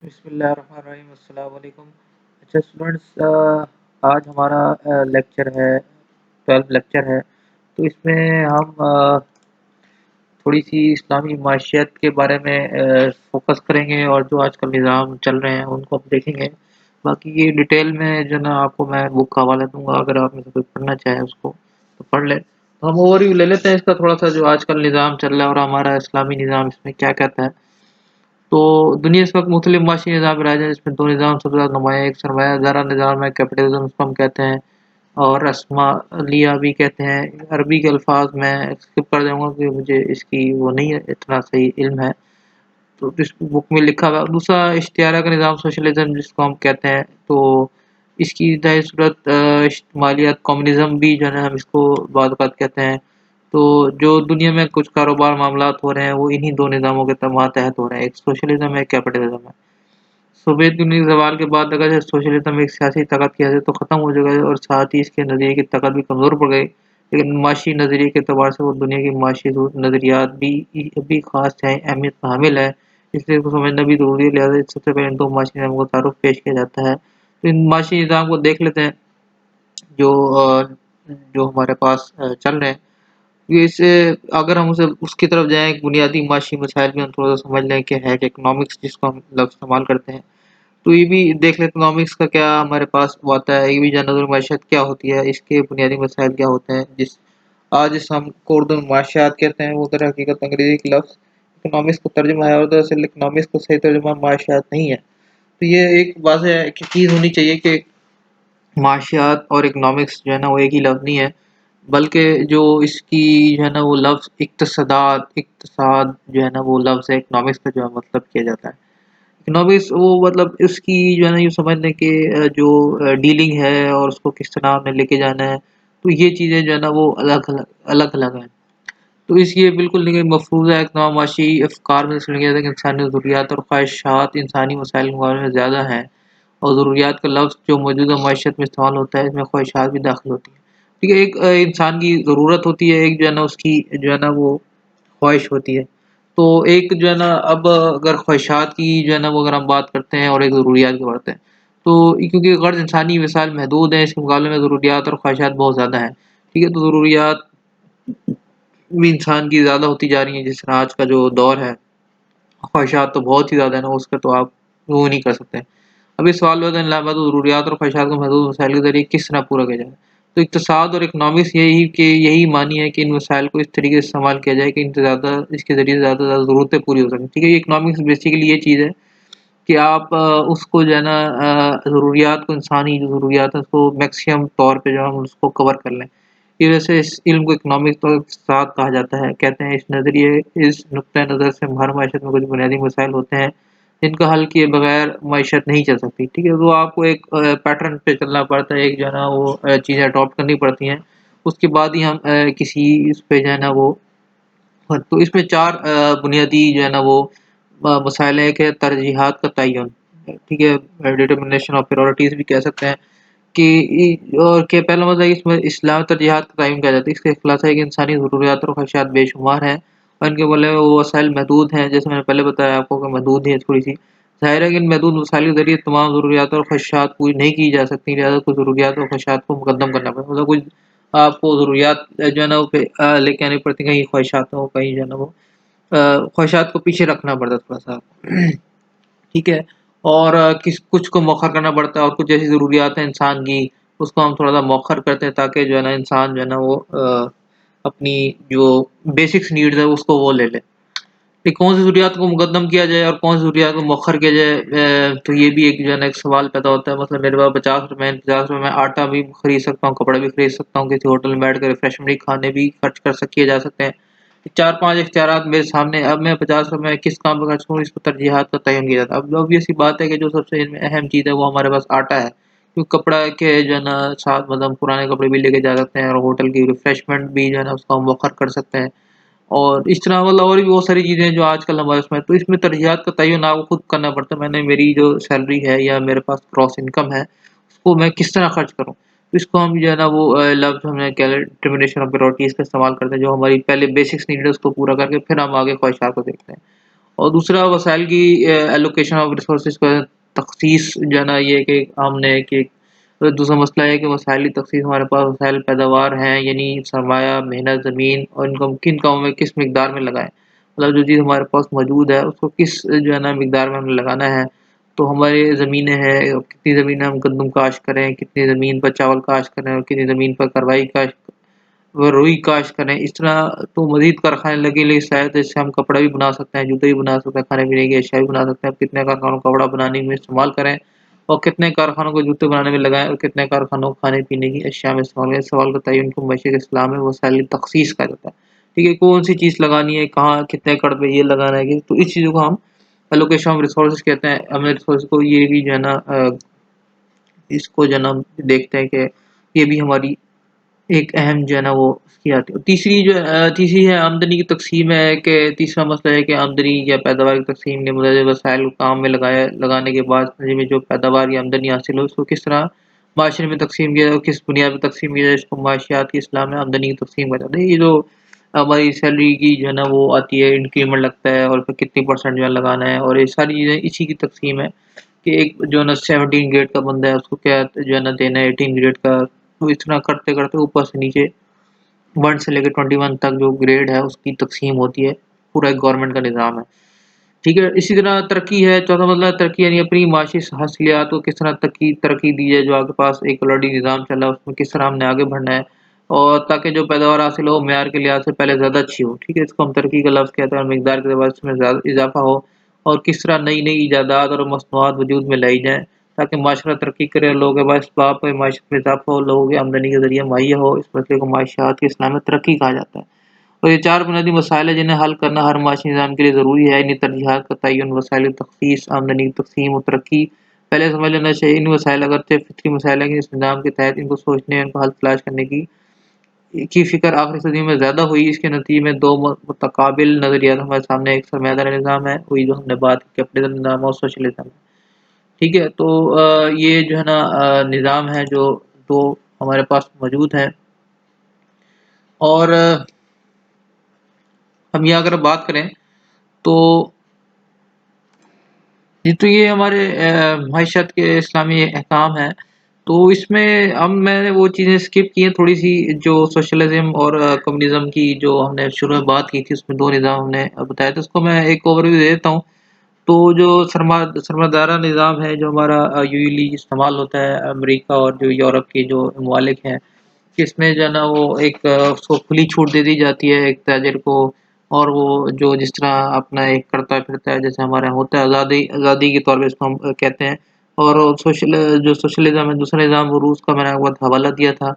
बिस्मिल्लाहिर्रहमानिर्रहीम, अस्सलाम वालेकुम। अच्छा स्टूडेंट्स, आज हमारा लेक्चर है, 12th लेक्चर है। तो इसमें हम थोड़ी सी इस्लामी माशियत के बारे में फोकस करेंगे और जो आजकल निज़ाम चल रहे हैं उनको हम देखेंगे। बाकी ये डिटेल में जो ना आपको मैं बुक का हवाला दूंगा, अगर आप में से कोई पढ़ना चाहे उसको तो पढ़ ले। तो हम ओवरव्यू ले लेते हैं इसका थोड़ा सा, जो आजकल निज़ाम चल रहा है और हमारा इस्लामी निज़ाम इसमें क्या कहता है। तो दुनिया इस वक्त मुख्तलिफ माशी निज़ाम राज है, जिसमें दो निज़ाम सबसे ज़्यादा नुमाया, एक सरमाया ज़रा निज़ाम है, कैपिटलिज्म इसको हम कहते हैं, और रस्मालिया भी कहते हैं। अरबी के अल्फाज मैं स्किप कर जाऊँगा क्योंकि मुझे इसकी वो नहीं है, इतना सही इल्म है। तो इस बुक में लिखा हुआ दूसरा इश्तियारा का निज़ाम सोशलिज्म जिसको हम कहते हैं। तो इसकी ज़ाहिर सूरत मालियात कम्युनिज़्म भी जो है ना हम इसको बाद वक़्त कहते हैं। तो जो दुनिया में कुछ कारोबार मामलात हो रहे हैं वो इन्हीं दो निज़ामों के मातहत हो रहे हैं, एक सोशलिज्म है, एक कैपिटलिज्म है। सोवियत यूनियन के ज़वाल के बाद अगर जो सोशलिज्म एक सियासी ताकत की हैसियत तो ख़त्म हो चुका है और साथ ही इसके नज़रिए की ताकत भी कमज़ोर पड़ गई। लेकिन माशी नज़रिए के एतबार से वो दुनिया की माशी नज़रियात भी ख़ास चाहे अहमियत का हामिल है, इसलिए इसको समझना भी ज़रूरी है। लिहाजा सबसे पहले इन दो माशी निज़ामों का तारुफ पेश किया जाता है। तो इन माशी निज़ाम को देख लेते हैं जो जो हमारे पास चल रहे हैं। वैसे अगर हम उसे उसकी तरफ जाएँ, एक बुनियादी माशी मसाइल भी हम थोड़ा-सा समझ लें कि है कि इकोनॉमिक्स जिसको हम लफ्ज़ इस्तेमाल करते हैं। तो ये भी देख लें इकोनॉमिक्स का क्या हमारे पास वो आता है, ये भी जानना मईशत क्या होती है, इसके बुनियादी मसाइल क्या होते हैं। जिस हम को उर्दू में माशियात कहते हैं, वो दर हकीकत अंग्रेज़ी के लफ्ज़ इकोनॉमिक्स का तर्जुमा है और दरअसल इकोनॉमिक्स का सही तर्जुमा माशियात नहीं है। तो ये एक वाज़ेह एक चीज़ होनी चाहिए कि माशियात और इकोनॉमिक्स जो है ना वो एक ही लफ्ज़ नहीं है, बल्कि जो इसकी जो है ना वो लफ्ज़ इक़्तिसाद जो है ना वो लफ्ज़ है इकोनॉमिक्स का जो है मतलब किया जाता है। इकोनॉमिक्स वो मतलब इसकी जो है ना यूँ समझ लें कि जो डीलिंग है और उसको किस तरह हमें लेके जाना है, तो ये चीज़ें जो है ना वो अलग-अलग हैं। तो इसलिए बिल्कुल देखिए मफ़रूज़ा इक़दाम-माशी अफ़कार में इसलिए किया था कि इंसानी ज़रूरियात और ख़्वाहिशात इंसानी वसाइल के मुकाबले में ज़्यादा हैं और ज़रूरियात का लफ्ज़ जो मौजूदा मईशत में इस्तेमाल होता है, इसमें ख़्वाहिशात भी दाख़िल होती हैं। ठीक है, एक इंसान की ज़रूरत होती है, एक जो है ना उसकी जो है ना वो ख़्वाहिश होती है। तो एक जो है ना अब अगर ख़्वाहिशात की जो है ना वो अगर हम बात करते हैं और एक ज़रूरियात की बात है, तो क्योंकि ग़र्ज़ इंसानी वसाइल महदूद हैं, इसके मुकाबले में ज़रूरियात और ख़्वाहिशात बहुत ज़्यादा हैं। ठीक है, तो ज़रूरियात भी इंसान की ज़्यादा होती जा रही हैं, जिस तरह आज का जो दौर है, ख़्वाहिशात तो बहुत ही ज़्यादा है ना, उसका तो आप वो नहीं कर सकते। अब इस सवाल में ज़रूरियात और ख़्वाहिशात को महदूद वसाइल के ज़रिए किस तरह पूरा किया जाए? तो इक़्तिसाद और इकोनॉमिक्स यही मानी है कि इन वसाइल को इस तरीके से इस्तेमाल किया जाए कि इनसे ज़्यादा इसके ज़रिए ज़्यादा से ज़्यादा ज़रूरतें पूरी हो सकें। ठीक है, ये इकोनॉमिक्स बेसिकली ये चीज़ है कि आप उसको जो है ना ज़रूरियात को इंसानी जो ज़रूरियात है उसको मैक्सिमम तौर पे जो है हम उसको कवर कर लें। ये वैसे इस इल्म को इकोनॉमिक्स और इक़्तिसाद कहा जाता है। कहते हैं इस नुक्ता नज़र से हर माशरे में कुछ बुनियादी मसाइल होते हैं, जिनका हल किए बगैर मईशत नहीं चल सकती। ठीक है, तो आपको एक पैटर्न पे चलना पड़ता है, एक जो है ना वो चीज़ें अडॉप्ट करनी पड़ती हैं। उसके बाद ही हम किसी इस पे जो है ना वो तो इसमें 4 बुनियादी जो है ना वो मसाइल हैं। एक है तरजीहात का तयन, ठीक है, डिटर्मिनेशन ऑफ प्रायोरिटीज़ भी कह सकते हैं कि और के पहला मसला है कि इसमें इस्लाम तरजीहात का तयन किया जाता है। इसका खुलासा है कि इंसानी ज़रूरियात और ख़्वाहिशात बेशुमार हैं और इनके बोले वो वसाइल महदूद हैं, जैसे मैंने पहले बताया आपको कि महदूद ही है थोड़ी-सी। ज़ाहिर है कि इन महदूद वसाइल के ज़रिए तमाम ज़रूरियात और ख़्वाहिशात पूरी नहीं की जा सकती, लिहाज़ा कुछ ज़रूरियात और ख़्वाहिशात को मुकद्दम करना पड़ेगा। मतलब कुछ आपको ज़रूरियात जो है ना वो लेके आनी पड़ती हैं, कहीं ख्वाहिशातों कहीं जो है ना वो ख्वाहिशात को पीछे रखना पड़ता है थोड़ा-सा। ठीक है? और किस कुछ को मौख़र करना पड़ता है और कुछ ऐसी ज़रूरियात हैं इंसान की, उसको हम थोड़ा-सा मौख़र करते हैं ताकि जो है ना इंसान जो है ना वो अपनी जो बेसिक्स नीड्स है उसको वो ले ले। कि कौन-सी ज़रूरियात को मुकद्दम किया जाए और कौन-सी ज़रूरियात को मौख़र किया जाए, तो ये भी एक जो है ना एक सवाल पैदा होता है। मतलब मेरे पास ₹50 हैं, ₹50 में आटा भी खरीद सकता हूँ, कपड़ा भी खरीद सकता हूँ, किसी होटल में बैठकर रिफ्रेशमेंट खाने भी खर्च किए जा सकते हैं। 4-5 इख्तियारात मेरे सामने, अब मैं ₹50 किस काम पे खर्च करूँ, इस पर तरजीहात का तयन किया जाता है। अब ऑब्वियस सी बात है कि जो सबसे इनमें अहम चीज़ है वो हमारे पास आटा है। क्योंकि कपड़ा के जो है ना साथ मतलब पुराने कपड़े भी लेके जा सकते हैं और होटल की रिफ्रेशमेंट भी जो है ना उसको हम मौख़र कर सकते हैं। और इस तरह मतलब और भी बहुत सारी चीज़ें हैं जो आजकल हमारे उसमें, तो इसमें तरजीहात का तयन आपको खुद करना पड़ता है। मैंने मेरी जो सैलरी है या मेरे पास ग्रॉस इनकम है, उसको मैं किस तरह खर्च करूँ? तो इसको हम जो है ना वो लफ्ज़ हमें क्या डिटर्मिनेशन ऑफ प्रायोरिटीज़ का इस्तेमाल करते हैं, जो हमारी पहले बेसिक्स नीड है उसको पूरा करके फिर हम आगे ख्वाहिशात को देखते हैं। और दूसरा वसाइल की एलोकेशन ऑफ रिसोर्सेज का तखसीस जो है ना ये कि हमने कि दूसरा मसला है कि वसाइल की तखसीस हमारे पास वसाइल पैदावार हैं यानी सरमाया, मेहनत, ज़मीन और इनको हम किन कामों में किस मिकदार में लगाएँ। मतलब जो चीज़ हमारे पास मौजूद है उसको किस जो है ना मिकदार में हमें लगाना है। तो हमारी ज़मीनें हैं, कितनी ज़मीन हम गंदम काश्त करें, कितनी ज़मीन पर चावल काश्त करें और कितनी ज़मीन पर कार्रवाई काश्त वो रुई काश्त करें, इस तरह तो मज़ीद कारखाने लगे ले शायद इससे हम कपड़ा भी बना सकते हैं, जूते भी बना सकते हैं, खाने-पीने की अशिया भी बना सकते हैं। कितने कारखानों को कपड़ा बनाने में इस्तेमाल करें और कितने कारखानों को जूते बनाने में लगाएँ और कितने कारखानों को खाने-पीने की अशिया में इस्तेमाल करें। इस सवाल का तयन को मशरिक़ इस्लाम में वसाइल तख़सीस कहा जाता है। ठीक है, कौन-सी चीज़ लगानी है, कहाँ, कितने एकड़ पे ये लगाना है कि तो इस चीज़ों को हम एलोकेशन ऑफ रिसोर्सेज़ कहते हैं। हमें रिसोर्स को ये भी जो है ना इसको जो है ना देखते हैं कि ये भी हमारी एक अहम जो है ना वो उसकी आती है। तीसरी है आमदनी की तक़सीम है कि तीसरा मसला है कि आमदनी या पैदावार की तक़सीम ने मुतअद्दिद वसाइल को काम में लगाने के बाद में जो पैदावार या आमदनी हासिल हो उसको किस तरह माशरे में तक़सीम किया जाए और किस बुनियाद पे तक़सीम किया जाए इसको माशियात की इस्लाह में आमदनी की तक़सीम कहा जाता है। ये जो हमारी सैलरी की जो है ना वो आती है, इंक्रीमेंट लगता है और फिर कितनी परसेंट जो है लगाना है और ये सारी चीज़ें इसी की तक़सीम है कि एक जो है ना 17 ग्रेड का बंदा है उसको क्या जो है ना देना है 18 ग्रेड का, तो इस तरह करते-करते ऊपर से नीचे 1 से लेकर 21 तक जो ग्रेड है उसकी तक़सीम होती है। पूरा एक गवर्नमेंट का निज़ाम है। ठीक है? इसी तरह तरक्की है, चौथा मतलब तरक्की यानी अपनी माशी हासिलियात को किस तरह तरक्की दी जाए, जो आपके पास एक ऑलरेडी निज़ाम चल रहा है उसमें किस तरह हमने आगे बढ़ना है और ताकि जो पैदावार हासिल हो मेयार के लिहाज़ से पहले ज़्यादा अच्छी हो। ठीक है? इसको हम तरक्की का लफ्ज़ कहते हैं और मिकदार के एतबार से इसमें ज़्यादा इज़ाफ़ा हो और किस तरह नई-नई इजादात और मसनूआत वजूद में लाई जाएँ ताकि माशरा तरक्की करे, लोगों के पास इसबाब माशरत में इज़ाफ़ा हो, लोगों की आमदनी के ज़रिए मुहैया हो। इस मसले को माशियात के इस्लाम में तरक्की कहा जाता है। और ये 4 बुनियादी मसाइल हैं जिन्हें हल करना हर माशी निज़ाम के लिए ज़रूरी है। इन्हीं तरजीहात का तयन, वसाइल तख़सीस, आमदनी की तक़सीम और तरक्की पहले समझ लेना चाहिए। इन वसाइल अगरचे फ़ितरी मसाइल हैं, इस निज़ाम के तहत इनको सोचने, इनको हल तलाश करने की फ़िक्र आखिरी सदी में ज़्यादा हुई। इसके नतीजे में 2 मुतकाबिल नज़रियात हमारे सामने एक सरमायादारी निज़ाम है, वही जो हमने बात की कैपिटलिज़्म निज़ाम और सोशलिज़्म। ठीक है? तो ये जो है ना निज़ाम है जो 2 हमारे पास मौजूद हैं और हम ये अगर बात करें तो तो ये हमारे मईशत के इस्लामी अहकाम हैं। तो इसमें अब मैंने वो चीज़ें स्किप की हैं थोड़ी-सी जो सोशलिज़्म और कम्युनिज़्म की जो हमने शुरू में बात की थी उसमें 2 निज़ाम हमने बताया था उसको मैं एक ओवरव्यू दे देता हूँ। तो जो सरमादारा निज़ाम है जो हमारा यूजुअली इस्तेमाल होता है अमेरिका और जो यूरोप के जो ममालिक हैं, इसमें जो है ना वो एक उसको खुली छूट दे दी जाती है एक ताजिर को और वो जो जिस तरह अपना एक करता-फिरता है जैसे हमारे यहाँ होता है आज़ादी के तौर पे इसको हम कहते हैं और जो सोशलिज़्म है दूसरा निज़ाम वो रूस का मैंने आपको हवाला दिया था।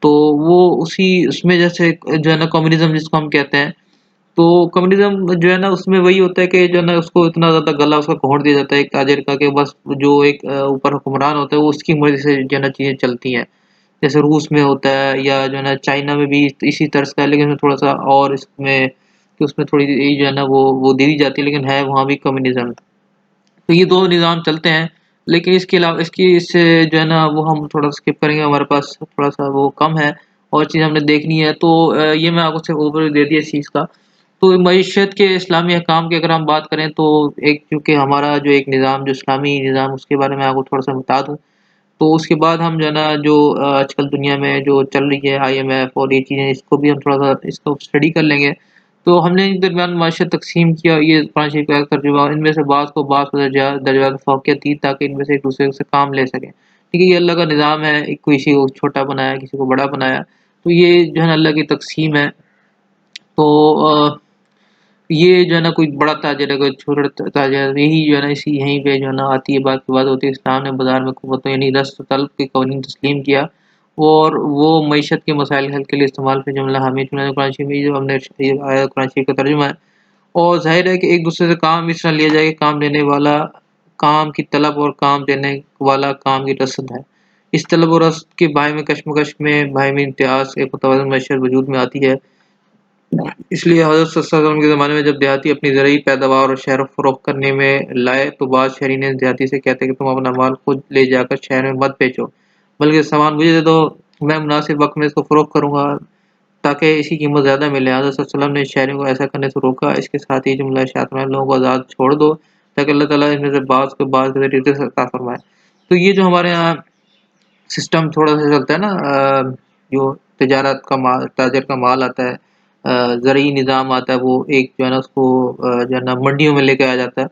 तो वो उसी उसमें जैसे जो है ना कम्युनिज़्म जिसको हम कहते हैं, तो कम्युनिज़्म जो है ना उसमें वही होता है कि जो है ना उसको इतना ज़्यादा गला उसका कोड़ दिया जाता है एक ताजिर का कि बस जो एक ऊपर हुक्मरान होता है वो उसकी मर्ज़ी से जो है ना चीज़ें चलती हैं। जैसे रूस में होता है या जो है ना चाइना में भी इसी तर्ज का है लेकिन उसमें थोड़ा-सा और इसमें कि उसमें थोड़ी ये जो है ना वो दे दी जाती है लेकिन है वहाँ भी कम्युनिज़्म। तो ये 2 निज़ाम चलते हैं, लेकिन इसके अलावा इससे जो है ना वो हम थोड़ा स्किप करेंगे हमारे पास थोड़ा-सा वो कम है और चीज़ हमने देखनी है तो ये मैं आपको सिर्फ़ ओवरव्यू दे दिया इस चीज़ का। तो मईशत के इस्लामी अहकाम की अगर हम बात करें तो एक चूँकि हमारा जो एक निज़ाम जो इस्लामी निज़ाम उसके बारे में आपको थोड़ा-सा बता दूँ। तो उसके बाद हम जो है ना जो आजकल दुनिया में जो चल रही है आईएमएफ और ये चीज़ें इसको भी हम थोड़ा-सा इसको स्टडी कर लेंगे। तो हमने इन दरमियान माशरत तक़सीम किया ये कुरान शरीफ का तर्जुमा इनमें से बाज़ को बाज़ दर्जात फ़ौक़ियत दी ताकि इनमें से एक-दूसरे से काम ले सकें। ठीक है? ये अल्लाह का निज़ाम है, किसी को छोटा बनाया, किसी को बड़ा बनाया। तो ये जो है ना अल्लाह की तक़सीम है। तो ये जो है ना कोई बड़ा ताजिर है, कोई छोटा ताजिर है, यही जो है ना इसी यहीं पे जो है ना आती है बात की बात होती है इस्लाम ने बाज़ार में कुव्वतों यानी दस्त तलब के कवानीन तस्लीम किया और वो मईशत के मसाइल हल के लिए इस्तेमाल पे जुमला हामी चुनांचे कुरान शरीफ में जो हमने ये आया कुरान शरीफ का तर्जुमा है और ज़ाहिर है कि एक-दूसरे से काम इस तरह लिया जाए कि काम देने वाला काम की तलब और काम देने वाला काम की रसद है। इस तलब और रसद के बारे में कशमकश में बाहिमी इम्तियाज़ एक मुतवाज़िन मईशत वजूद में आती है। इसलिए हज़रत सल्लल्लाहु अलैहि वसल्लम के ज़माने में जब देहाती अपनी ज़रूरी पैदावार और शहर-फ़रोख्त करने में लाए, तो बाद शहरी ने देहाती से कहते कि तुम अपना माल खुद ले जाकर शहर में मत बेचो, बल्कि सामान मुझे दे दो, मैं मुनासिब वक़्त में इसको फ़रोख्त करूँगा। ताकि इसकी कीमत ज़्यादा मिले। हज़रत सल्लल्लाहु अलैहि वसल्लम ने शहरियों को ऐसा करने से रोका। इसके साथ ही जुमला इरशाद फरमाया, लोगों को आज़ाद छोड़ दो ताकि अल्लाह ताला इनमें से बाज़ को बाज़ के ज़रिए रिज़्क़ अता फरमाए। तो ये जो हमारे यहाँ सिस्टम थोड़ा-सा चलता है ना, जो तिजारत का माल ताजर का माल आता है, ज़रूरी निज़ाम आता है, वो एक जो है ना उसको जो है ना मंडियों में लेके आया जाता है।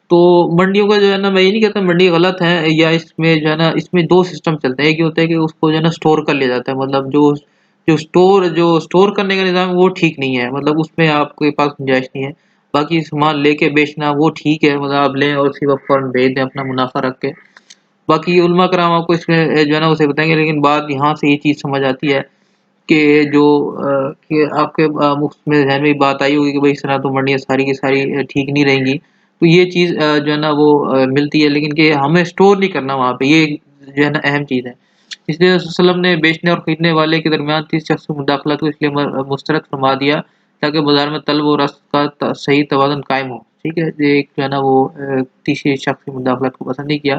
तो मंडियों का जो है ना, मैं ये नहीं कहता मंडी गलत है या इसमें जो है ना, इसमें 2 सिस्टम चलते हैं। एक ये होता है कि उसको जो है ना स्टोर कर लिया जाता है, मतलब जो स्टोर करने का निज़ाम है वो ठीक नहीं है, मतलब उसमें आपके पास गुंजाइश नहीं है। बाकी सामान लेके बेचना वो ठीक है, मतलब आप लें और उसी वक़्त फ़ौरन बेच दें अपना मुनाफ़ा रख के। बाकी उलमा कराम आपको इसमें जो है ना उसे बताएँगे, लेकिन बात यहाँ से ये चीज़ समझ आती है कि जो कि आपके मुफ्त में ज़हन में बात आई होगी कि भई इस तरह तो मंडियाँ सारी की सारी ठीक नहीं रहेंगी। तो ये चीज़ जो है ना वो मिलती है, लेकिन कि हमें स्टोर नहीं करना वहाँ पे, ये जो है ना अहम चीज़ है। इसलिए वसल्लम ने बेचने और खरीदने वाले के दरमियान 30 शख्स की मुदाखलत को इसलिए मुस्तरद फरमा दिया ताकि बाज़ार में तलब और रस्क का सही तवाज़ुन कायम हो। ठीक है? ये एक जो है ना वो तीसरे शख्स की मुदाखलत को पसंद नहीं किया।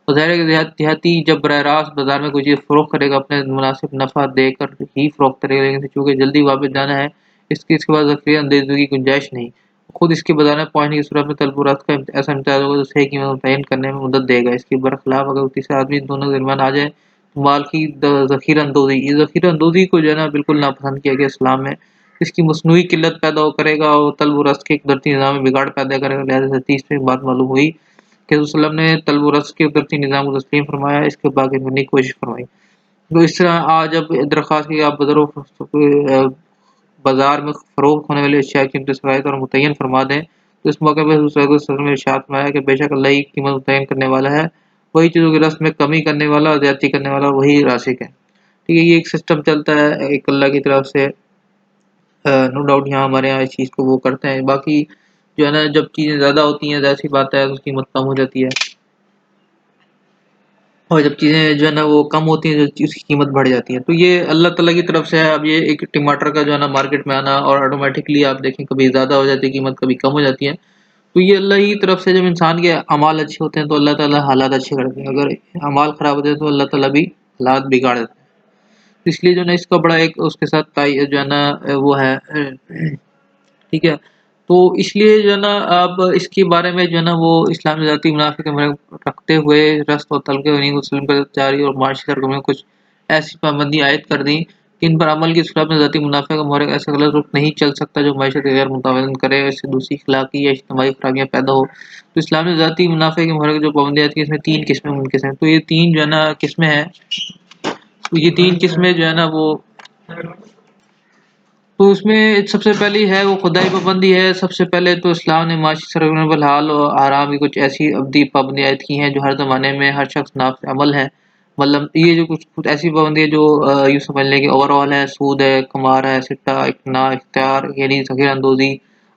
तो ज़ाहिर है कि देहाती जब बरह रास्त बाज़ार में कोई चीज़ फ़रोख्त करेगा, अपने मुनासिब नफ़ा देकर ही फ़रोख्त करेगा, लेकिन चूँकि जल्दी वापस जाना है, इसके बाद ज़ख़ीरा अंदाज़ी की गुंजाइश नहीं। खुद इसके बाज़ार में पहुँचने की सूरत में तलब और रस्क का ऐसा इम्तियाज़ होगा जो सही कीमत मुतय्यन करने में मदद देगा। इसके बरख़िलाफ़ अगर तीसरा आदमी दोनों के दरमियान आ जाए, तो माल की ज़ख़ीरा अंदोज़ी, इस ज़ख़ीरा अंदोज़ी को जो है ना बिल्कुल नापसंद किया गया इस्लाम में। इसकी मस्नूई किल्लत पैदा करेगा और तलब और रस्क के कुदरती निज़ाम में बिगाड़ पैदा करेगा। लिहाज़ा तीसरी बात मालूम हुई कि वसल्लम ने तलब और रस्क के कुदरती निज़ाम को तस्लीम फरमाया, इसके बाकी करने की कोशिश फरमाई। तो इस तरह आज जब दरख्वास्त की आप बाज़ार में फ़रोख्त होने वाली अशिया की कीमतें शराइत और मुतय्यन फरमा दें, तो इस मौके पे हुज़ूर सल्लल्लाहु अलैहि वसल्लम ने इरशाद फरमाया कि बेशक अल्लाह ही कीमत मुतय्यन करने वाला है, वही चीज़ों की रस्म में कमी करने वाला और ज़्यादती करने वाला वही राशिक है। ठीक है? ये एक सिस्टम चलता है एक अल्लाह की तरफ से, नो डाउट यहाँ हमारे यहाँ इस चीज़ को वो करते हैं। बाकी जो है ना जब चीज़ें ज़्यादा होती हैं, ज़ाहिर-सी बात है उसकी कीमत कम हो जाती है। और जब चीज़ें जो है ना वो कम होती हैं, तो उसकी कीमत बढ़ जाती है। तो ये अल्लाह ताला की तरफ से है। अब ये एक टमाटर का जो है ना मार्केट में आना और ऑटोमैटिकली आप देखें कभी ज़्यादा हो जाती है कीमत, कभी कम हो जाती है। तो ये अल्लाह ही की तरफ से, जब इंसान के अमाल अच्छे होते हैं तो अल्लाह ताला हालात अच्छे करते हैं। अगर अमाल ख़राब होते हैं तो अल्लाह ताला भी हालात बिगाड़ देते हैं। तो इसलिए जो है ना इसका बड़ा एक उसके साथ जो है ना वो है ठीक है? तो इसलिए जो है ना अब इसके बारे में जो है ना वो इस्लामी ज़ाती मुनाफ़े के रखते हुए रस्म और तलक़े उन्हीं मुस्लिम पर जारी और माशी सरगर्मियों में कुछ ऐसी पाबंदी आयद कर दी कि इन पर अमल की सूरत में ज़ाती मुनाफ़े का महरक ऐसा गलत रुख नहीं चल सकता जो मईशत के गैर मुतवाज़िन करे, इससे दूसरी अख़लाक़ी या इज्तिमाई ख़राबियाँ पैदा हो। तो इस्लामी ज़ाती मुनाफ़े के महरक जो पाबंदियाँ थी, इसमें 3 किस्में मुनक़िस हैं। तो ये 3 जो है ना किस्में हैं, तो ये 3 किस्में जो है ना वो, तो उसमें सबसे पहली है वो खुदाई पाबंदी है। सबसे पहले तो इस्लाम ने माशी सरगर्मियों पर हलाल और हराम की कुछ ऐसी अब्दी पाबंदियाँ आयद की हैं जो हर ज़माने में हर शख्स नाफ़ अमल है। मतलब ये जो कुछ ऐसी पाबंदी है जो यूँ समझ लें कि ओवरऑल है, सूद है, क़मार है, सिट्टा, इक़्ना, इख्तियार यानी ज़ख़ीरा अंदोज़ी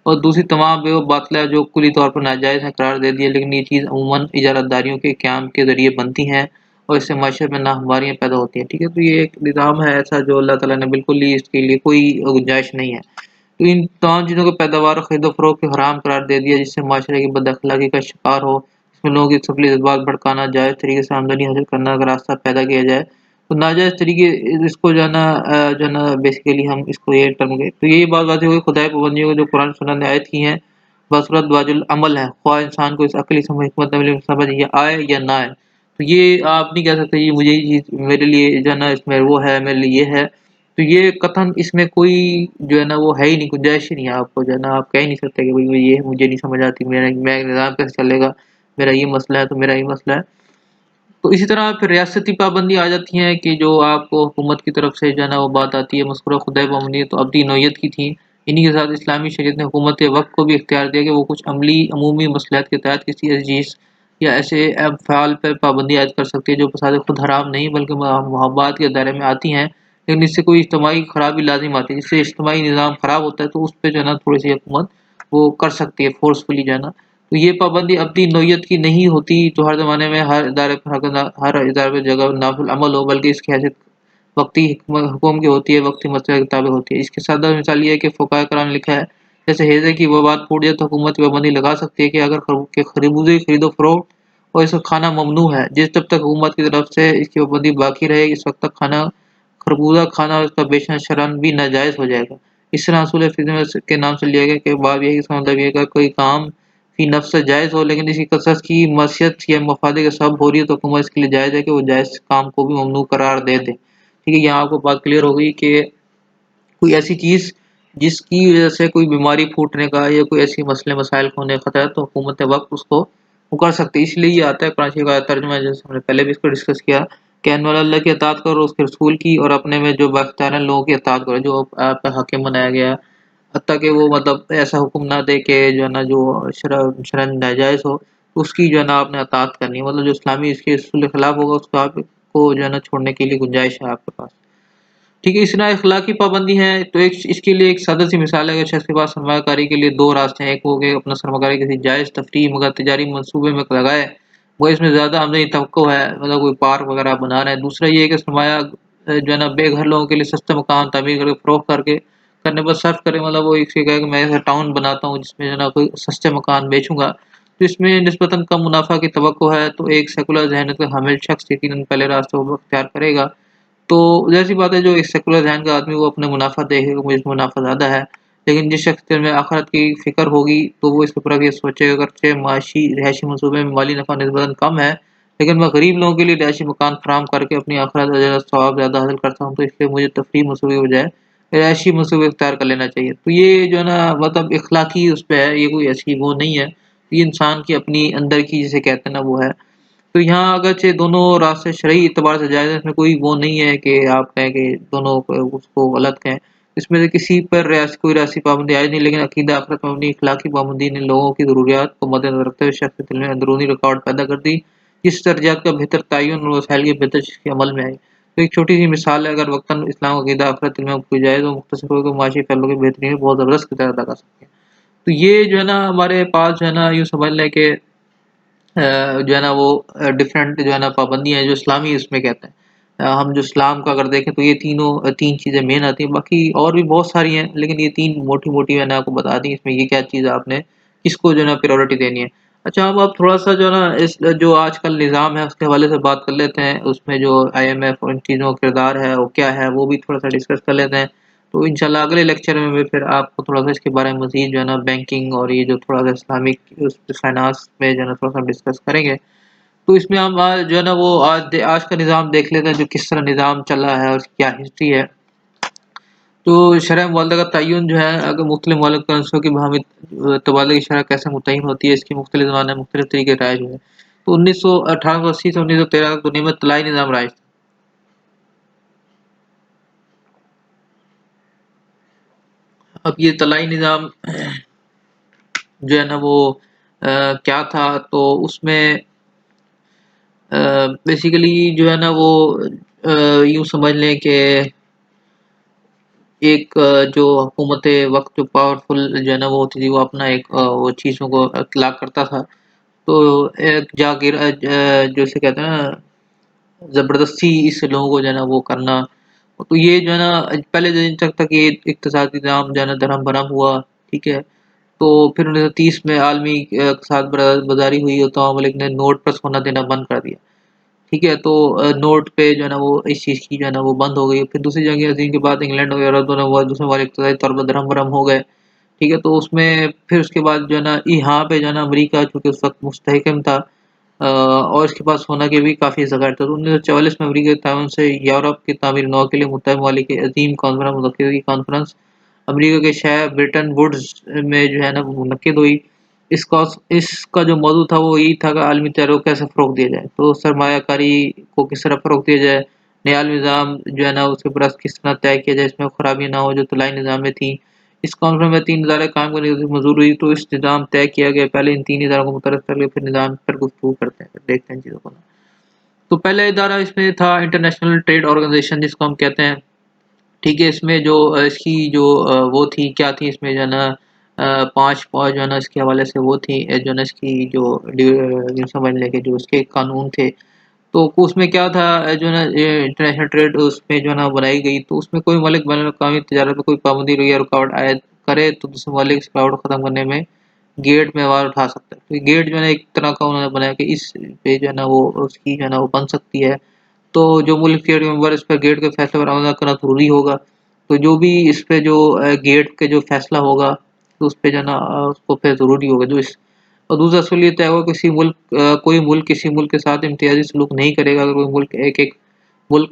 और दूसरी तमाम बेव बातिल है जो कुल्ली तौर पर नाजायज़ है करार दे दिया, लेकिन ये चीज़ अमूमन इजारतदारियों के क़याम के ज़रिए बनती हैं और इससे माशरे में नाहमारियाँ पैदा होती हैं। ठीक है? तो ये एक निज़ाम है ऐसा जो अल्लाह ताला ने बिल्कुल ही इसके लिए कोई गुंजाइश नहीं है। तो इन तमाम चीज़ों को पैदावार और ख़रीदो-फ़रोख्त को हराम करार दे दिया, जिससे माशरे की बद-अख़लाक़ी का शिकार हो। इसमें लोगों की सफ़ली जज़्बात भड़काना, जायज़ तरीके से आमदनी हासिल करना का रास्ता पैदा किया जाए, तो नाजायज़ तरीके इसको जो है ना बेसिकली हम इसको ये टर्म के, तो यही बात वाज़ेह हुई खुदाई पाबंदियों को जो कुरान सुन्नत ने आयत की हैं, बसूरत वाजिब अमल है, ख़्वाह इंसान को इस अक़ली हिकमत अमली में समझ या आए या ना आए। तो ये आप नहीं कह सकते ये मुझे ये चीज़ मेरे लिए जो है ना इसमें वो है, मेरे लिए ये है। तो ये कथन इसमें कोई जो है ना वो है ही नहीं, गुंजाइश ही नहीं है। आपको जो है ना आप कह ही नहीं सकते कि भई ये मुझे नहीं समझ आती, मेरा निज़ाम कैसे चलेगा, मेरा ये मसला है तो मेरा ये मसला है। तो इसी तरह फिर रियासती पाबंदी आ जाती हैं कि जो आपको हुकूमत की तरफ से जो है ना वो बात आती है, मज़कूरा खुदाई पाबंदी तो अब्दी नौइयत की थी। इन्हीं के साथ इस्लामी शरीयत ने हुकूमत वक़्त को भी इख्तियार दिया कि वो कुछ अमली अमूमी मसलहत के तहत किसी ऐसी चीज़ या ऐसे अफ़आल पर पाबंदी आयद कर सकती है जो बसात खुद हराम नहीं बल्कि मुहब्बात के दायरे में आती हैं, लेकिन इससे कोई इज्तिमाई खराबी लाज़िम आती है। जिससे इज्तिमाई निज़ाम ख़राब होता है तो उस पे जो है ना थोड़ी-सी हुकूमत वो कर सकती है फ़ोर्सफुली जो है ना। तो ये पाबंदी अपनी नौइयत की नहीं होती जो हर ज़माने में हर इदारे पे जगह नाफ़िल अमल हो, बल्कि इसकी हैसियत वक़्ती हुक्म की होती है, वक़्ती मसले के ताबिक होती है। इसकी सादा मिसाल ये है कि फ़ुक़हा कराम ने लिखा है, जैसे हैज़े की वो बात फूट जाए तो हुकूमत पाबंदी लगा सकती है कि अगर खरीदो-फ़रोख्त और इसका खाना ममनू है, जब तक हुकूमत की तरफ से इसकी पाबंदी बाकी रहे, इस वक़्त तक खाना खरबूजा खाना और उसका बेचना शरअन भी नाजायज़ हो जाएगा। इस तरह असूल फ़िज़्म के नाम से लिया गया कि बाब यही इसका मतलब ये है कि कोई काम फ़ी नफ़्स जायज़ हो लेकिन इसकी कसरत की मअसियत या मफ़ादे के सबब हो रही है तो हुकूमत इसके लिए जायज़ है कि वो जायज़ काम को भी ममनू करार दे दे। ठीक है, यहाँ आपको बात क्लियर हो गई कि कोई ऐसी चीज़ जिसकी वजह से कोई बीमारी फूटने का या कोई ऐसी मसले-मसाइल का होने का खतरा है तो हुकूमत वक़्त उसको वो कर सकती है। इसलिए ये आता है कुरान शरीफ का तर्जुमा जैसे हमने पहले भी इसको डिस्कस किया कि अल्लाह की अताअत करो, उसके रसूल की और अपने में जो बाइख्तियार हैं लोगों की अताअत करो, जो आप पे हाकिम बनाया गया है। हत्ता कि वो मतलब ऐसा हुक्म ना दे के जो है ना जो शरअन नाजायज़ हो, उसकी जो है ना आपने अताअत करनी है। मतलब जो इस्लामी इसके रसूल के खिलाफ होगा उसको आपको जो है ना छोड़ने के लिए गुंजाइश है आपके पास। ठीक है, इसी तरह अख़लाक़ी पाबंदी है, तो एक इसके लिए एक सादा-सी मिसाल है, अगर शख़्स के पास सरमायाकारी के लिए 2 रास्ते हैं, एक वो कि अपना सरमाकारी किसी जायज़ तफ़रीह मगर तिजारी मंसूबे में लगाए, वो इसमें ज़्यादा आमदनी तवक्को है, मतलब कोई पार्क वग़ैरह बना रहे हैं। दूसरा ये है कि सरमाया जो है ना बेघर लोगों के लिए सस्ते मकान तामीर करके फ़रोख्त करके करने पर सर्फ़ करे, मतलब वो एक कहे कि मैं ऐसा टाउन बनाता हूँ जिसमें जो है ना कोई सस्ते मकान बेचूँगा, तो इसमें निस्बतन कम मुनाफ़ा की तवक्को है, तो एक सेकुलर ज़हनियत का हामिल शख़्स यकीनन पहले रास्ते को इख्तियार करेगा। तो ज़ाहिर-सी बात है जो एक सेकुलर ज़हन का आदमी वो अपना मुनाफ़ा देखेगा, मुझे मुनाफ़ा ज़्यादा है। लेकिन जिस शख़्स के दिल में आख़िरत की फ़िक्र होगी तो वो इसके ऊपर ये सोचेगा अगरचे माशी रिहायशी मंसूबे में माली नफ़ा निस्बतन कम है, लेकिन मैं गरीब लोगों के लिए रिहायशी मकान फ़राहम करके अपनी आख़िरत ज़्यादा सवाब ज़्यादा हासिल करता हूँ, तो इसलिए मुझे तफ़रीही मंसूबे के बजाय रिहायशी मंसूबे इख्तियार कर लेना चाहिए। तो ये जो है ना मतलब इख़्लाक़ी उस पे है, ये कोई ऐसी वो नहीं है। ये इंसान की अपनी अंदर की जिसे कहते हैं ना वो है। तो यहाँ अगरचे दोनों रास्ते शरई एतबार से जायज़ हैं, इसमें कोई वो नहीं है कि आप कहें कि दोनों को उसको गलत कहें। इसमें से किसी पर कोई रियासी पाबंदी आयज़ नहीं, लेकिन अक़ीदा आख़िरत में मबनी इख़लाक़ी पाबंदी ने लोगों की ज़रूरियात को मद्देनज़र रखते हुए शख़्स के दिल में अंदरूनी रुकावट पैदा कर दी, जिस तरजीहात का बेहतर तयन और वसाइल की बेहतर के अमल में आई। तो एक छोटी-सी मिसाल है, अगर वक़्तन इस्लाम का अक़ीदा आख़िरत दिल में कोई जाए तो मुख्तसर हो के माशी पहलू की बेहतरी में बहुत ज़बरदस्त किरदार अदा कर सकते हैं। तो ये जो है ना हमारे पास जो है ना यूँ समझ लें कि जो है ना वो डिफरेंट जो है ना पाबंदियाँ हैं जो इस्लामी उसमें कहते हैं। हम जो इस्लाम का अगर देखें तो ये तीनों 3 चीज़ें मेन आती हैं, बाकी और भी बहुत सारी हैं, लेकिन ये 3 मोटी-मोटी मैंने आपको बता दी, इसमें ये क्या चीज़ आपने किसको जो है ना प्रायोरिटी देनी है। अच्छा अब थोड़ा-सा जो है ना इस जो आजकल निज़ाम है उसके हवाले से बात कर लेते हैं, उसमें जो आईएमएफ और इन चीज़ों का किरदार है वो क्या है, वो भी थोड़ा-सा डिस्कस कर लेते हैं। तो इंशाल्लाह अगले लेक्चर में मैं फिर आपको थोड़ा-सा इसके बारे में मज़ीद जो है ना बैंकिंग और ये जो थोड़ा-सा इस्लामिक उस फाइनेंस में जो है ना थोड़ा-सा डिस्कस करेंगे। तो इसमें हम आज जो है ना वो आज का निज़ाम देख लेते हैं जो किस तरह निज़ाम चला है और उसकी क्या हिस्ट्री है। तो शरह मुआलदा का तय्युन जो है अगर मुख्तलिफ मुआलक करंसियों की बाहमी तबादले की शरह कैसे मुतय्यन होती है, इसकी मुख्तलिफ ज़माने में मुख्तलिफ तरीके राइज हुए। तो 1880 से 1913 तक दुनिया में तलाई निज़ाम राइज था। अब ये तलाई निज़ाम जो है ना वो क्या था तो उसमें बेसिकली जो है ना वो यूँ समझ लें कि एक जो हुकूमत वक़्त जो पावरफुल जो है ना वो होती थी वो अपना एक वो चीज़ों को इत्तला करता था। तो एक जागीर जैसे कहते हैं ना ज़बरदस्ती इस लोगों को जो है ना वो करना। तो ये जो है ना पहले दिन तक ये इक़्तिसादी निज़ाम जो है ना दरहम-बरहम हुआ, ठीक है? तो फिर 1930 में आलमी इक़्तिसाद बाज़ारी हुई तो अवाम लीग ने नोट पर सोना देना बंद कर दिया। ठीक है, तो नोट पे जो है ना वो इस चीज़ की जो है ना वो बंद हो गई। फिर दूसरी जंग अज़ीम के बाद इंग्लैंड और यूरोप दोनों दूसरे वाले इक़्तिसादी तौर पर दरहम-बरहम हो गए। ठीक है, तो उसमें फिर उसके बाद जो है ना यहाँ पे जो है ना अमेरिका चूँकि उस वक़्त मुस्तहकम था और इसके पास सोना की भी काफ़ी ज़ख़ायर था। तो 1944 में अमेरिका के ताउन से यूरोप की तामीर नौ के लिए मुत्तहिद ममालिक की अज़ीम कॉन्फ्रेंस मुनक़्क़िद हुई। कॉन्फ्रेंस अमेरिका के शहर ब्रिटन वुड्स में जो है ना वो मुनक़्क़िद हुई। इसका जो मौज़ू था वो यही था कि आलमी तैयारियों को कैसे फ़रोग़ दिया जाए। तो सरमायाकारी को किस तरह फ़रोग़ दिया जाए, नया आलमी निज़ाम जो है ना उसके ऊपर किस तरह तय किया जाए, इसमें ख़राबी ना हो जो तलाई निज़ाम में थी। इस कॉन्फ्रेंस में 3 इदारे काम करने की मंज़ूर हुई तो इस निज़ाम तय किया गया। पहले इन 3 इदारों को मुतरफ़ करके फिर निज़ाम पर गुफ्तगू करते हैं, फिर देखते हैं चीज़ों को। तो पहला इदारा इसमें था इंटरनेशनल ट्रेड ऑर्गनाइज़ेशन जिसको हम कहते हैं। ठीक है, इसमें जो इसकी जो वो थी क्या थी इसमें जो है ना 5 जो है ना इसके हवाले से वो थी जो है ना इसकी जो यूँ समझ लें कि जो उसके कानून थे। तो उसमें क्या था जो है ना ये इंटरनेशनल ट्रेड उसमें जो है ना बनाई गई तो उसमें कोई मलिक बैनुल-अक़वामी तजारत में कोई पाबंदी या रुकावट आयद करे तो दूसरे मलिक इस रुकावट को ख़त्म करने में गेट में आवाज़ उठा सकता है। तो गेट जो है ना एक तरह का उन्होंने बनाया कि इस पे जो है ना वो उसकी जो है ना वो बन सकती है। तो जो मुल्क के मेंबर इस पर गेट का फैसला बरामद करना ज़रूरी होगा। तो जो भी इस पे जो गेट के जो फैसला होगा, तो उस पे जो है ना उसको फिर ज़रूरी होगा जो इस और दूसरा असूल ये तय हुआ कोई मुल्क किसी मुल्क के साथ इम्तियाज़ी सलूक नहीं करेगा अगर कोई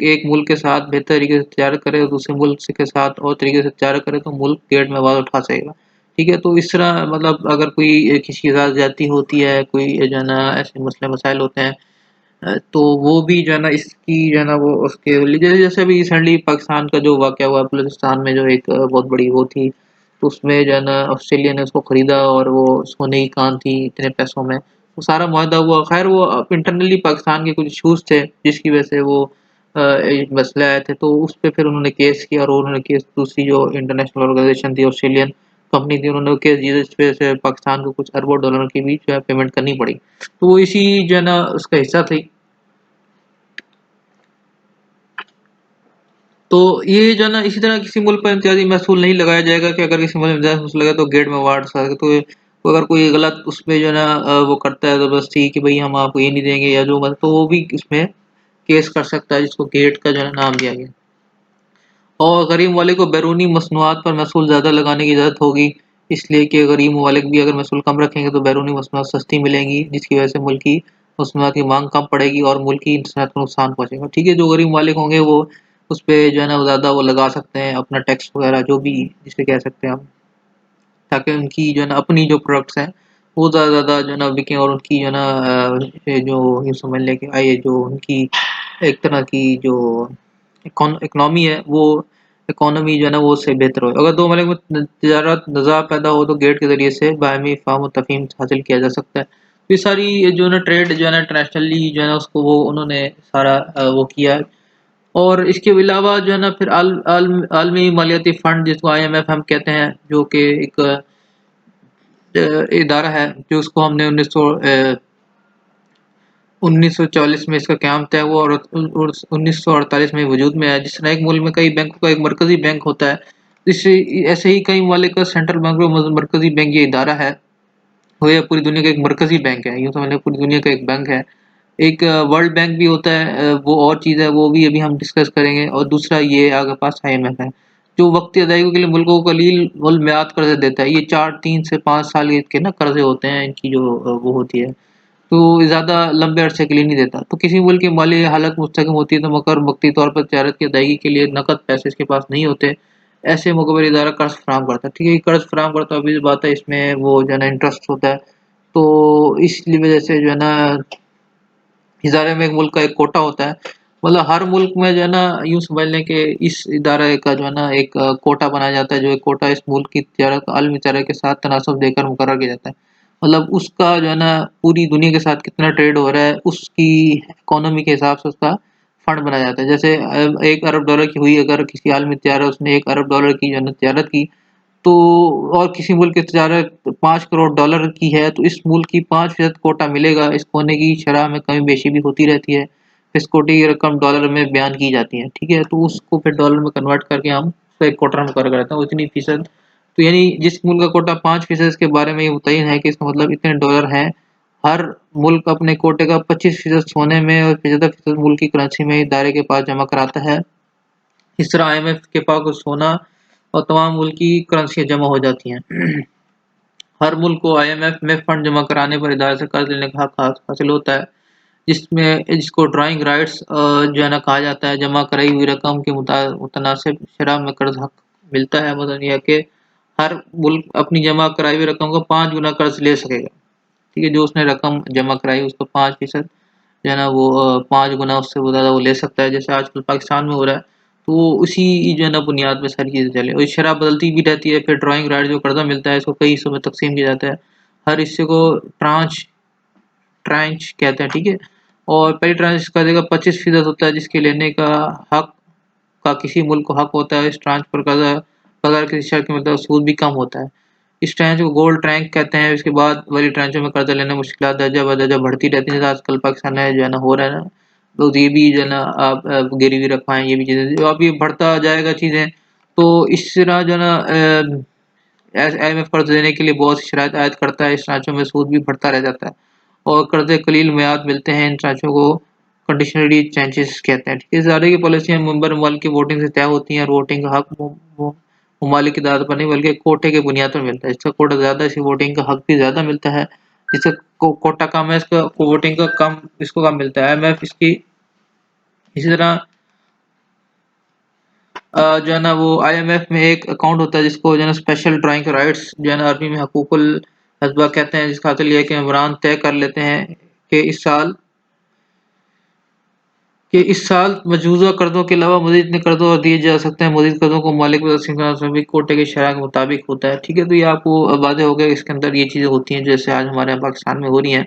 एक मुल्क के साथ बेहतर तरीके से तजारत करे और दूसरे मुल्क के साथ और तरीके से तजारत करे तो मुल्क गेट में आवाज़ उठा सकेगा। ठीक है, तो इस तरह मतलब अगर कोई किसी के साथ ज़्यादती होती है, कोई जो है ना ऐसे मसले मसाइल होते हैं तो वो भी जो है ना इसकी जो है ना वो उसके लिए जैसे अभी रिसेंटली पाकिस्तान का जो वाक़या हुआ बलूचिस्तान में जो एक बहुत बड़ी वो थी, तो उसमें जो है ना ऑस्ट्रेलिया ने उसको खरीदा और वो सोने की कान थी इतने पैसों में, वो सारा मुआहदा हुआ। ख़ैर वो इंटरनली पाकिस्तान के कुछ इश्यूज़ थे जिसकी वजह से वो एक मसले आए थे, तो उस पे फिर उन्होंने केस किया और उन्होंने केस दूसरी जो इंटरनेशनल ऑर्गनाइज़ेशन थी ऑस्ट्रेलियन कंपनी थी उन्होंने केस जीता जिस वजह से पाकिस्तान को कुछ अरबों डॉलर की भी जो है पेमेंट करनी पड़ी। तो वो इसी जो है ना उसका हिस्सा थी। तो ये जो है ना इसी तरह किसी मुल्क पर इम्तियाज़ी महसूल नहीं लगाया जाएगा कि अगर किसी मुल्क में इम्तियाज़ी महसूल लगे तो गेट में अवार्ड सकते तो अगर कोई गलत उसमें जो है ना वो करता है ज़बरदस्ती कि भई हम आपको ये नहीं देंगे या जो मतलब तो वो भी इसमें केस कर सकता है जिसको गेट का जो है नाम दिया गया। और गरीब ममालिक को बैरूनी मसनूआत पर महसूल ज़्यादा लगाने की इजाज़त होगी, इसलिए कि गरीब ममालिक भी अगर महसूल कम रखेंगे तो बैरूनी मसनूआत सस्ती मिलेंगी, जिसकी वजह से मुल्क की मसनूआत की माँग कम पड़ेगी और मुल्क की सेहत को नुकसान पहुँचेगा। ठीक है, जो गरीब ममालिक होंगे वो उसपे जो है ना वो ज़्यादा वो लगा सकते हैं अपना टैक्स वग़ैरह जो भी जिसे कह सकते हैं हम, ताकि उनकी जो है ना अपनी जो प्रोडक्ट्स हैं, वो ज़्यादा से ज़्यादा जो है ना बिकें और उनकी जो है ना ये जो यूँ समझ लें कि ये जो उनकी एक तरह की जो इकोनॉमी है वो इकोनॉमी जो है ना वो उससे बेहतर हो। अगर 2 मुल्क में तजारत निज़ाम पैदा हो तो गेट के ज़रिए से बाहमी फ़हम और तफ़हीम हासिल किया जा सकता है। तो ये सारी जो है ना ट्रेड जो है ना इंटरनेशनली जो है ना उसको वो उन्होंने सारा वो किया है। और इसके अलावा जो है ना फिर आलमी मालियाती फ़ंड जिसको आईएमएफ हम कहते हैं जो कि एक इदारा है जो उसको हमने 1944 में इसका क़याम तय हुआ और 1948 में वजूद में आया। जिस तरह एक मुल्क में कई बैंकों का एक मरकज़ी बैंक होता है, इसी ऐसे ही कई ममालिक का सेंट्रल बैंक मरकज़ी बैंक ये इदारा है। वो ये पूरी दुनिया का एक मरकज़ी बैंक है, यूँ समझ लें पूरी दुनिया का एक बैंक है। एक वर्ल्ड बैंक भी होता है वो और चीज़ है, वो भी अभी हम डिस्कस करेंगे और दूसरा ये आगे पास आईएमएफ है, जो वक़्ती अदायगी के लिए मुल्कों को कलील वल मियाद कर्ज़े देता है। ये 4 3 से 5 साल के ना कर्ज़े होते हैं, इनकी जो वो होती है, तो ज़्यादा लंबे अरसे के लिए नहीं देता। तो किसी मुल्क की माली हालत मुस्तहकम होती है तो मगर वक़्ती तौर पर तिजारत की अदायगी के लिए नकद पैसे इसके पास नहीं होते, ऐसे मौके पर इदारा कर्ज़ फराहम करता है। ठीक है, ये कर्ज़ फराहम करता है, ऑब्वियस बात है इसमें वो जो है ना इंटरेस्ट होता है। तो इसकी वजह से जो है ना इदारे में एक मुल्क का एक कोटा होता है। मतलब हर मुल्क में जो है ना यूँ समझ लें कि इस इदारे का जो है ना एक कोटा बनाया जाता है, जो एक कोटा इस मुल्क की तिजारत आलमी तिजारत के साथ तनासब देकर मुकर्रर किया जाता है। मतलब उसका जो है ना पूरी दुनिया के साथ कितना ट्रेड हो रहा है, उसकी इकोनॉमी के हिसाब से उसका फंड बनाया जाता है। जैसे 1 अरब डॉलर की हुई अगर किसी आलमी तिजारत उसने 1 अरब डॉलर की जो है ना तिजारत की, तो और किसी मुल्क की तिजारत 5 करोड़ डॉलर की है, तो इस मुल्क की 5% कोटा मिलेगा। इस कोने की शरह में कमी-बेशी भी होती रहती है। इस कोटे की रकम डॉलर में बयान की जाती है, ठीक है? तो उसको फिर डॉलर में कन्वर्ट करके हम उसका एक कोटा मुकर्रर करते हैं, उतनी फ़ीसद तो यानी जिस मुल्क का कोटा 5% इसके बारे में ये मुतय्यन है कि इसका मतलब इतने डॉलर हैं। हर मुल्क अपने कोटे का 25% सोने में और 75% मुल्क की करेंसी में इदारे के पास जमा कराता है। इस तरह आईएमएफ के पास सोना और तमाम मुल्क की करेंसियाँ जमा हो जाती हैं। हर मुल्क को आईएमएफ में फंड जमा कराने पर इदारे से कर्ज लेने का हक हासिल होता है, जिसको ड्राइंग राइट्स जो है ना कहा जाता है। जमा कराई हुई रकम के मुतनासिब शरह में कर्ज हक मिलता है। मतलब यह है कि हर मुल्क अपनी जमा कराई हुई रकम का 5 गुना कर्ज ले सकेगा। ठीक है, जो उसने रकम जमा कराई उसका 5% जो है ना वो 5 गुना उससे वो ज़्यादा वो ले सकता है, जैसे आजकल पाकिस्तान में हो रहा है। तो वो उसी जो है ना बुनियाद पे सारी चीज़ें चलें और शरह बदलती भी रहती है। फिर ड्राइंग राइट जो कर्ज़ा मिलता है इसको कई हिस्सों में तक़सीम किया जाता है। हर हिस्से को ट्रांच कहते हैं, ठीक है? और पहली ट्रांच इसका देगा 25% होता है जिसके लेने का हक का किसी मुल्क को हक होता है। इस ट्रांच पर कर्ज़ा बगैर किसी शर्त के मतलब सूद भी कम होता है। इस ट्रांच को गोल्ड ट्रैंक कहते हैं। इसके बाद वाली ट्रांचों में कर्ज़ा लेना मुश्किलात दर्जा-बदर्जा बढ़ती रहती हैं। जैसे आजकल पाकिस्तान में जो है ना हो रहा है ना, तो ये भी जो है ना आप गिरवी रखवाएँ, ये भी चीज़ें जो अब ये बढ़ता जाएगा चीज़ें। तो इस तरह जो है ना आईएमएफ कर्ज़ देने के लिए बहुत सी शराइत आयद करता है। इस ट्रांचों में सूद भी बढ़ता रह जाता है और कर्ज़े कलील मियाद मिलते हैं। इन ट्रांचों को कंडीशनली चेंजेस कहते हैं। ठीक है, इस इदारे की पॉलिसियाँ मेंबर ममालिक की वोटिंग से तय होती हैं और वोटिंग का हक ममालिक की दाद पर नहीं बल्कि कोटे के बुनियाद पर मिलता है। जिसका कोटा ज़्यादा इसकी वोटिंग का हक भी ज़्यादा मिलता है। जिसका कोटा कम है इसका वोटिंग का कम इसको कम मिलता है। IMF इसकी इसी तरह जो है ना वो IMF में एक अकाउंट होता है जिसको जो है ना स्पेशल ड्राइंग राइट्स जो है ना अरबी में हकूकुल हस्बा कहते हैं, जिसका हासिल ये है कि मेंबरान तय कर लेते हैं कि इस साल मौजूदा कर्जों के अलावा मज़ीद इतने कर्ज और दिए जा सकते हैं। मज़ीद कर्जों को मालिक को तक़सीम करना सभी कोटे की शरह के मुताबिक होता है। ठीक है, तो ये आपको वाज़ेह हो गया इसके अंदर ये चीज़ें होती हैं जैसे आज हमारे यहाँ पाकिस्तान में हो रही हैं।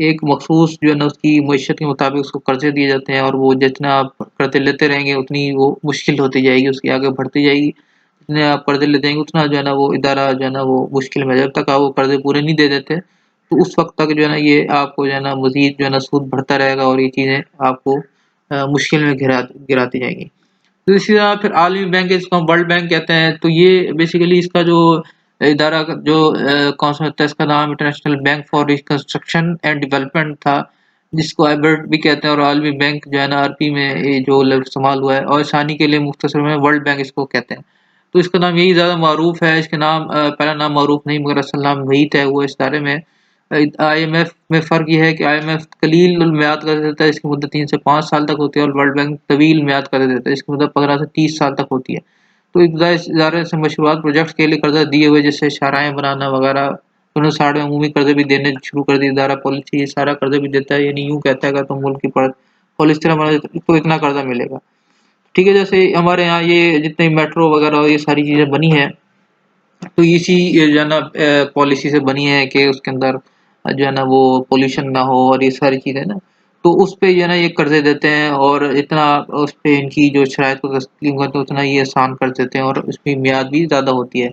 एक मखसूस जो है ना उसकी मईशत के मुताबिक उसको कर्ज़े दिए जाते हैं और वो जितना आप कर्ज़े लेते रहेंगे उतनी वो मुश्किल होती जाएगी, उसकी आगे बढ़ती जाएगी। जितने आप कर्ज़े लेते जाएँगे उतना जो है ना वो इदारा जो है ना वो मुश्किल में जब तक आप वो कर्ज़े पूरे नहीं दे देते, तो उस वक़्त तक जो है ना ये आपको जो है ना मज़ीद जो है ना सूद बढ़ता रहेगा और ये चीज़ें आपको मुश्किल में गिराती जाएँगी। तो इसी तरह फिर आलमी बैंक है जिसको हम वर्ल्ड बैंक कहते हैं, तो ये बेसिकली इसका जो इदारा जो कौन-सा होता है इसका नाम international bank for reconstruction and development था, जिसको आईबेड भी कहते हैं और आलमी बैंक जो है ना अरबी में ये जो लफ्ज़ इस्तेमाल हुआ है और आसानी के लिए मुख्तसर में वर्ल्ड बैंक इसको कहते हैं। तो इसका नाम यही ज़्यादा मारूफ़ है, इसके नाम पहला नाम मारूफ़ नहीं मगर असल नाम वही तय हुआ इस बारे में। IMF में फ़र्क ये है कि IMF कलील मियाद का देता है, इसकी मुद्दत 3 से 5 साल तक होती है और वर्ल्ड बैंक तवील मियाद का देता है, इसकी मुद्दत 15 से 30 साल तक होती है। तो इब्तदाई इस इदारे से मशरूआत प्रोजेक्ट्स के लिए कर्ज़ा दिए हुए जैसे शाहराहें बनाना वगैरह, 1960 में अमूमी कर्ज़े भी देने शुरू कर दिए। इदारा पॉलिसी ये सारा कर्ज़ा भी देता है, यानी यूँ कहता है अगर तुम मुल्क की पॉलिसी तरह बना तो इतना कर्ज़ा मिलेगा। ठीक है, जैसे हमारे यहाँ ये जितने मेट्रो वगैरह और ये सारी चीज़ें बनी हैं, तो इसी जो है ना पॉलिसी से बनी है कि उसके अंदर जो है ना वो पॉल्यूशन ना हो और ये सारी चीज़ें ना, तो उस पे जो है ना ये कर्ज़े देते हैं और इतना उस पे इनकी जो शराइत को तस्लीम करते हैं उतना ये आसान कर देते हैं और उसकी मियाद भी ज़्यादा होती है,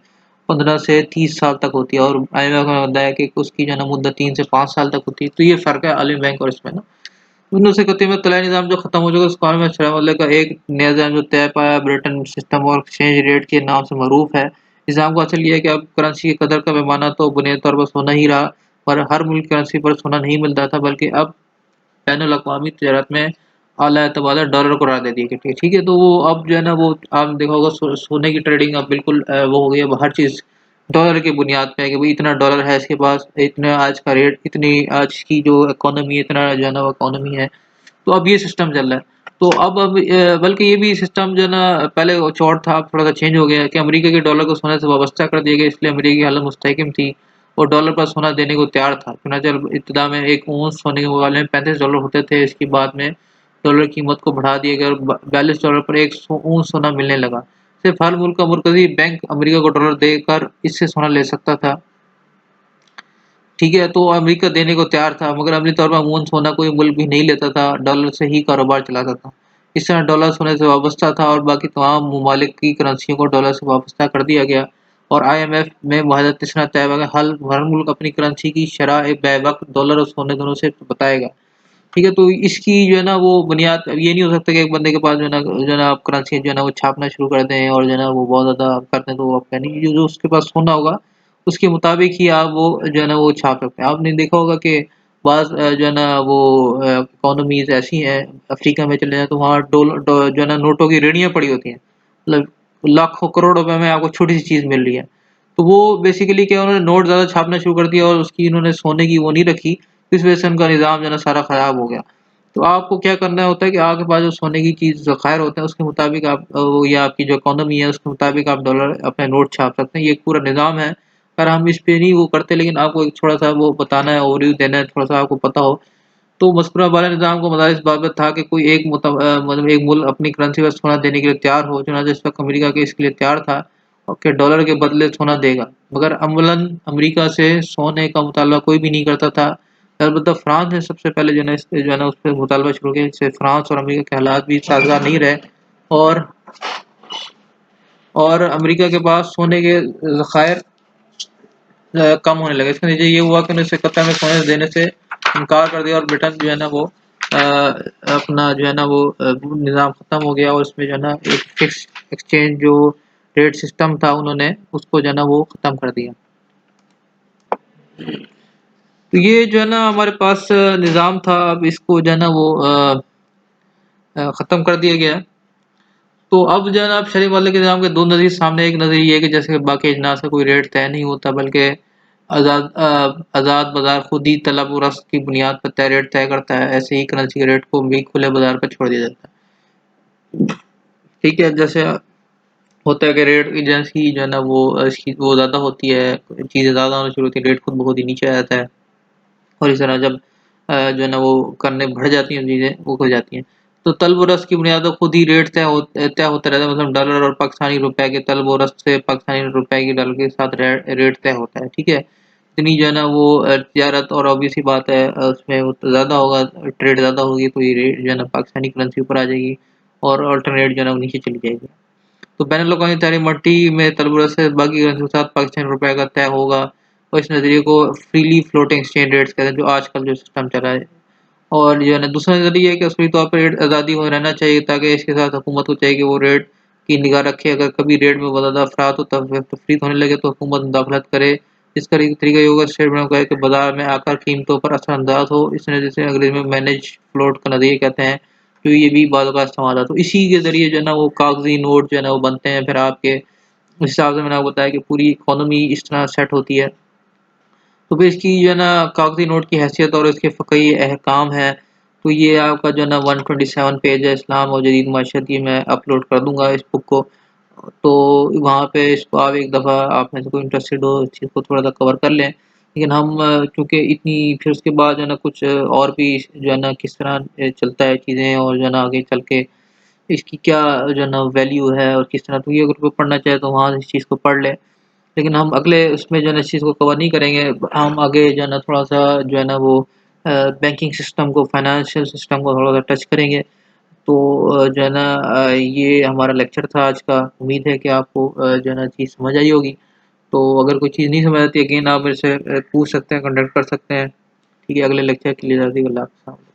15 से 30 साल तक होती है और IMF ने बताया कि उसकी जो है ना मुद्दत 3 से 5 साल तक होती है। तो ये फ़र्क है आलमी बैंक और इसमें ना। उन्नीस सौ इकहत्तर में तलाई निज़ाम जो ख़त्म हो चुका उस कानून में शराब का एक नया निज़ाम जो तय पाया ब्रिटेन सिस्टम और एक्सचेंज रेट के नाम से मरूफ है। निज़ाम का असल ये है कि अब करेंसी की कदर का पैमाना तो बुनियादी तौर पर सोना ही रहा, पर हर मुल्क की करेंसी पर सोना नहीं मिलता था बल्कि अब बैनुल-अक़वामी तिजारत में आला एतबार डॉलर को राह दे दी गई। ठीक है, तो वो अब जो है ना वो आपने देखा होगा सोने की ट्रेडिंग अब बिल्कुल वो हो गई है, अब हर चीज़ डॉलर की बुनियाद पे है कि भाई इतना डॉलर है इसके पास, इतना आज का रेट, इतनी आज की जो इकोनॉमी है, इतना जो है ना वो इकोनॉमी है। तो अब ये सिस्टम चल रहा है। तो अब बल्कि ये भी सिस्टम जो है ना पहले कुछ और था, अब थोड़ा-सा चेंज हो गया है कि अमेरिका के डॉलर को सोने से वाबस्ता कर दिया गया, इसलिए अमेरिका की हालत मुस्तहकम थी और डॉलर पर सोना देने को तैयार था। चुनांचे इब्तिदा में 1 औंस सोने के मुकाबले में $35 होते थे, इसके बाद में डॉलर की कीमत को बढ़ा दिया गया और $42 पर 1 औंस सोना मिलने लगा। सिर्फ हर मुल्क का मरकज़ी बैंक अमेरिका को डॉलर देकर इससे सोना ले सकता था। ठीक है, तो अमेरिका देने को तैयार था, मगर अमली तौर पर अमूमन सोना कोई मुल्क भी नहीं लेता था, डॉलर से ही कारोबार चलाता था। इस तरह डॉलर सोने से वाबस्ता था और बाकी तमाम ममालिक की करेंसियों को डॉलर से वाबस्ता कर दिया गया और IMF में मुआहदा तीसरा तय हुआ कि हर मुल्क अपनी करेंसी की शरह एक बैवक्त डॉलर और सोने दोनों से बताएगा। ठीक है, तो इसकी जो है ना वो बुनियाद अब ये नहीं हो सकता कि एक बंदे के पास जो है ना आप करेंसी जो है ना वो छापना शुरू कर दें और जो है ना वो बहुत ज़्यादा कर दें, तो वो आप नहीं जो उसके पास सोना होगा, उसके मुताबिक ही आप वो जो है ना वो छाप सकते हैं। आपने देखा होगा कि जो है ना वो इकोनॉमीज़ ऐसी हैं, अफ्रीका में चले जाएँ तो वहाँ जो है ना नोटों की रेहड़ियाँ पड़ी होती हैं। मतलब लाखों करोड़ रुपए में आपको छोटी-सी चीज़ मिल रही है। तो वो बेसिकली क्या उन्होंने नोट ज़्यादा छापना शुरू कर दिया और उसकी इन्होंने सोने की वो नहीं रखी, इस वजह से उनका निज़ाम जो है ना सारा ख़राब हो गया। तो आपको क्या करना होता है कि आपके पास जो सोने की चीज़ ज़खायर होते हैं उसके मुताबिक आप या आपकी जो इकोनॉमी है उसके मुताबिक आप डॉलर अपने नोट छाप सकते हैं। ये एक पूरा निज़ाम है। पर हम इस पे नहीं वो करते, लेकिन आपको एक थोड़ा-सा वो बताना है, ओवरव्यू देना है, थोड़ा-सा आपको पता हो। तो मज़कूरा वाला निज़ाम को मदार इस बाबत था कि कोई एक मतलब एक मुल्क अपनी करेंसी पर सोना देने के लिए तैयार हो, चुनांचे इस वक़्त अमेरिका के इसके लिए तैयार था और कि डॉलर के बदले सोना देगा। मगर अमूलन अमेरिका से सोने का मुतालबा कोई भी नहीं करता था। अलबत्ता फ्रांस ने सबसे पहले जो है ना उस पे मुतालबा शुरू किया, जिससे फ्रांस और अमेरिका के हालात भी साज़गार नहीं रहे और अमेरिका के पास सोने के ज़खायर कम होने लगे। इसका नतीजा ये हुआ कि 1971 में सोने देने से इनकार कर दिया और ब्रिटेन जो है ना वो अपना जो है ना वो निज़ाम ख़त्म हो गया और इसमें जो है ना एक फिक्स एक्सचेंज जो रेट सिस्टम था उन्होंने उसको जो है ना वो ख़त्म कर दिया। तो ये जो है ना हमारे पास निज़ाम था, अब इसको जो है ना वो ख़त्म कर दिया गया है। तो अब जो है ना, आप शरीफ मालिक निज़ाम के 2 नज़रिए सामने, एक नज़रिया ये है कि जैसे बाकी अजनास का कोई रेट तय नहीं होता, बल्कि आज़ाद बाज़ार खुद ही तलब और रस्क की बुनियाद पर तय रेट तय करता है। ऐसे ही करेंसी के रेट को भी खुले बाज़ार पर छोड़ दिया जाता है। ठीक है, जैसे होता है कि रेट एजेंसी जो है ना इसकी वो ज़्यादा होती है, चीज़ें ज़्यादा होना शुरू होती है, रेट खुद ब खुद ही नीचे आ जाता है। और इस तरह जब जो है ना वो करने बढ़ जाती हैं चीज़ें, वो हो जाती हैं। तो तलब और रस्क की बुनियाद पर खुद ही रेट तय होता रहता है, मतलब डॉलर और पाकिस्तानी रुपए के तलब और रस्क से पाकिस्तानी रुपए की डॉलर के साथ रेट तय होता है, ठीक है? इतनी जो है ना वो तिजारत, और ऑब्वियस सी बात है उसमें वो तो ज़्यादा होगा, ट्रेड ज़्यादा होगी तो ये रेट जो है ना पाकिस्तानी करेंसी ऊपर आ जाएगी और अल्टरनेट जो है ना वो नीचे चली जाएगी। तो बैनुल-अक़वामी तारीख़ मंडी में तलबुरस से बाकी करेंसी के साथ पाकिस्तानी रुपए का तय होगा, और इस नज़रिए को फ्रीली फ्लोटिंग एक्सचेंज रेट्स कहते हैं, जो आजकल जो सिस्टम चल रहा है। और जो है ना दूसरा नज़रिया है कि असली तौर पे रेट आज़ादी हो रहना चाहिए, ताकि इसके साथ हुकूमत को चाहिए कि वो रेट की निगाह रखे। अगर कभी रेट में बहुत ज़्यादा अफ़रात हो, तफ़रीत होने लगे, तो हुकूमत मुदाखलत करे। इस तरीका ये होगा, स्टेट बैंक कहे कि बाज़ार में आकर कीमतों पर असरअंदाज़ हो। इस नज़रिए से अंग्रेज़ी में मैनेज फ्लोट का नज़रिया कहते हैं, तो ये भी बाद औक़ात इस्तेमाल आता है। तो इसी के ज़रिए जो है ना वो कागज़ी नोट जो है ना वो बनते हैं, फिर आपके उस हिसाब से मैंने आपको बताया कि पूरी इकोनॉमी इस तरह सेट होती है। तो फिर इसकी जो है ना कागज़ी नोट की हैसियत और इसके फ़क़ही अहकाम हैं, तो ये आपका जो है ना 127 पेज है, इस्लाम और जदीद माशरत, ये मैं अपलोड कर दूँगा इस बुक को। तो वहाँ पे इसको आप एक दफ़ा, आप में से कोई इंटरेस्टेड हो इस चीज़ को थोड़ा-सा कवर कर लें। लेकिन हम चूँकि इतनी, फिर उसके बाद जो है ना कुछ और भी जो है ना किस तरह चलता है चीज़ें, और जो है ना आगे चल के इसकी क्या जो है ना वैल्यू है और किस तरह, तो ये अगर कोई पढ़ना चाहे तो वहाँ इस चीज़ को पढ़ लें। लेकिन हम अगले उसमें जो है ना इस चीज़ को कवर नहीं करेंगे। हम आगे जो है ना थोड़ा-सा जो है ना वो बैंकिंग सिस्टम को, फाइनेंशियल सिस्टम को थोड़ा-सा टच करेंगे। तो जो है ना ये हमारा लेक्चर था आज का। उम्मीद है कि आपको जो है ना चीज़ समझ आई होगी। तो अगर कोई चीज़ नहीं समझ आती, अगेन आप मेरे से पूछ सकते हैं, कॉन्टैक्ट कर सकते हैं। ठीक है, अगले लेक्चर के लिए जल्दी, अल्लाह हाफ़िज़।